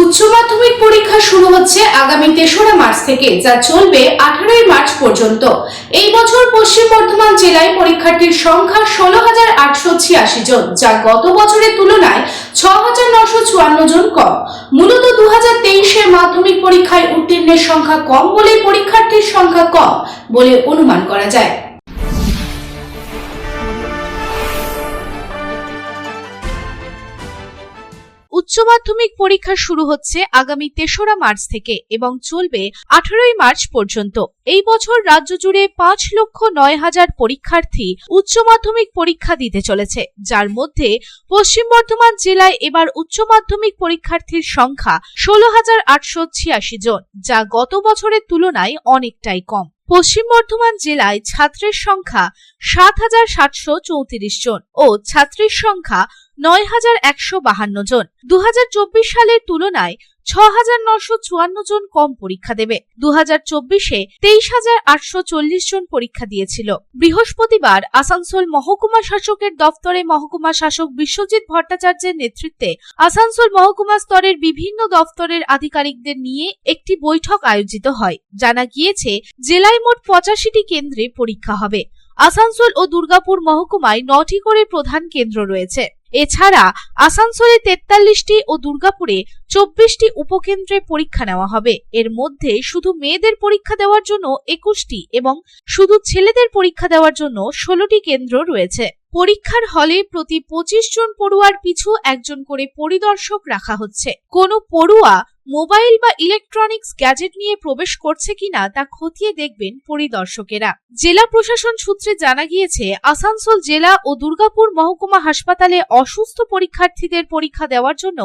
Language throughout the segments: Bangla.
উচ্চ মাধ্যমিক পরীক্ষা শুরু হচ্ছে আগামী ৩রা মার্চ থেকে, যা চলবে ১৮ই মার্চ পর্যন্ত। এই বছর পশ্চিম বর্ধমান জেলায় পরীক্ষার্থীর সংখ্যা ১৬,৮৮৬ জন, যা গত বছরের তুলনায় ৬,৯৫৪ জন কম। মূলত 2023-এর মাধ্যমিক পরীক্ষায় উত্তীর্ণের সংখ্যা কম বলে পরীক্ষার্থীর সংখ্যা কম বলে অনুমান করা যায়। উচ্চ মাধ্যমিক পরীক্ষা শুরু হচ্ছে আগামী ৩রা মার্চ থেকে এবং চলবে ১৮ই মার্চ পর্যন্ত। এই বছর রাজ্য জুড়ে ৫,০৯,০০০ পরীক্ষার্থী উচ্চ মাধ্যমিক পরীক্ষা দিতে চলেছে, যার মধ্যে পশ্চিম বর্ধমান জেলায় এবার উচ্চ মাধ্যমিক পরীক্ষার্থীর সংখ্যা ১৬,৮৮৬ জন, যা গত বছরের তুলনায় অনেকটাই কম। পশ্চিম বর্ধমান জেলায় ছাত্রের সংখ্যা ৭,৭৩৪ জন ও ছাত্রীর সংখ্যা ৯,১৫২ জন। ২০২৪ সালের তুলনায় ৬,৯৫৪ জন কম পরীক্ষা দেবে। ২০২৪-এ ২৩,৮৪০ জন পরীক্ষা দিয়েছিল। বৃহস্পতিবার আসানসোল মহকুমা শাসকের দফতরে মহকুমা শাসক বিশ্বজিৎ ভট্টাচার্যের নেতৃত্বে আসানসোল মহকুমা স্তরের বিভিন্ন দফতরের আধিকারিকদের নিয়ে একটি বৈঠক আয়োজিত হয়। জানা গিয়েছে, জেলায় মোট ৮৫টি কেন্দ্রে পরীক্ষা হবে। আসানসোল ও দুর্গাপুর মহকুমায় ৯টি করে প্রধান কেন্দ্র রয়েছে। এছাড়া আসানসোলে ৪৩টি ও দুর্গাপুরে ২৪টি উপকেন্দ্রে পরীক্ষা নেওয়া হবে। এর মধ্যে শুধু মেয়েদের পরীক্ষা দেওয়ার জন্য ২১টি এবং শুধু ছেলেদের পরীক্ষা দেওয়ার জন্য ১৬টি কেন্দ্র রয়েছে। পরীক্ষার হলে প্রতি ২৫ জন পড়ুয়ার পিছু একজন করে পরিদর্শক রাখা হচ্ছে। কোনো পড়ুয়া মোবাইল বা ইলেকট্রনিক্স গ্যাজেট নিয়ে প্রবেশ করছে কিনা তা খতিয়ে দেখবেন পরিদর্শকেরা। জেলা প্রশাসন সূত্রে জানা গিয়েছে, আসানসোল জেলা ও দুর্গাপুর মহকুমা হাসপাতালে অসুস্থ পরীক্ষার্থীদের পরীক্ষা দেওয়ার জন্য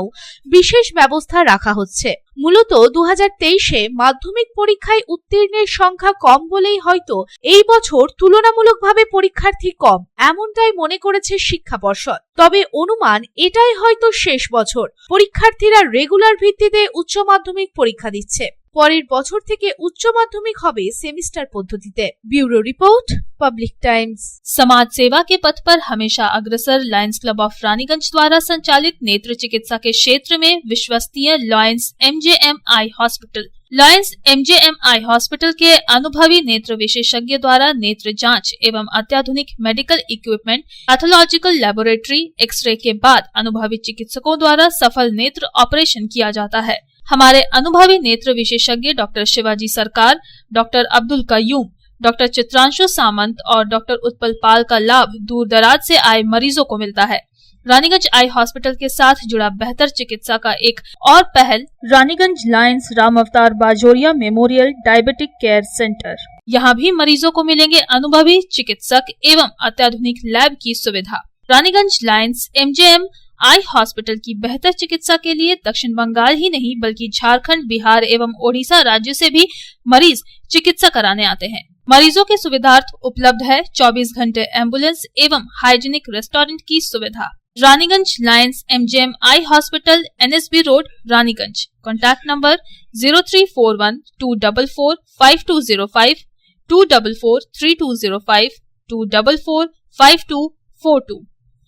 বিশেষ ব্যবস্থা রাখা হচ্ছে। মূলত ২০২৩-এ মাধ্যমিক পরীক্ষায় উত্তীর্ণের সংখ্যা কম বলেই হয়তো এই বছর তুলনামূলকভাবে পরীক্ষার্থী কম, এমনটাই মনে করেছে শিক্ষা পর্ষদ। তবে অনুমান এটাই হয়তো শেষ বছর। পরীক্ষার্থীরা রেগুলার ভিত্তিতে উচ্চ মাধ্যমিক পরীক্ষা দিচ্ছে। পরের বছর থেকে উচ্চ মাধ্যমিক হবে सेमेस्टर पद्धतिते। Bureau report, Public Times. समाज सेवा के पथ पर हमेशा अग्रसर लायंस क्लब ऑफ रानीगंज द्वारा संचालित नेत्र चिकित्सा के क्षेत्र में विश्वसनीय Lions MJM eye hospital. Lions MJM eye hospital के अनुभवी नेत्र विशेषज्ञ द्वारा नेत्र जांच एवं अत्याधुनिक medical equipment, pathological laboratory, x-ray के बाद अनुभवी चिकित्सकों द्वारा सफल नेत्र ऑपरेशन किया जाता है। हमारे अनुभवी नेत्र विशेषज्ञ डॉक्टर शिवाजी सरकार, डॉक्टर अब्दुल कयूम, डॉक्टर चित्रांशु सामंत और डॉक्टर उत्पल पाल का लाभ दूर दराज से आए मरीजों को मिलता है। रानीगंज आई हॉस्पिटल के साथ जुड़ा बेहतर चिकित्सा का एक और पहल रानीगंज लायंस राम अवतार Bajoria memorial diabetic care centre. यहाँ भी मरीजों को मिलेंगे अनुभवी चिकित्सक एवं अत्याधुनिक लैब की सुविधा। Raniganj Lions MJM eye hospital की बेहतर चिकित्सा के लिए दक्षिण बंगाल ही नहीं बल्कि झारखंड, बिहार एवं ओडिशा राज्य से भी मरीज चिकित्सा कराने आते हैं। मरीजों के सुविधार्थ उपलब्ध है 24 घंटे एम्बुलेंस एवं हाइजीनिक रेस्टोरेंट की सुविधा। Raniganj Lions MJM eye hospital, NSB road, Raniganj. Contact number 0341244520, 2443205, 2445242।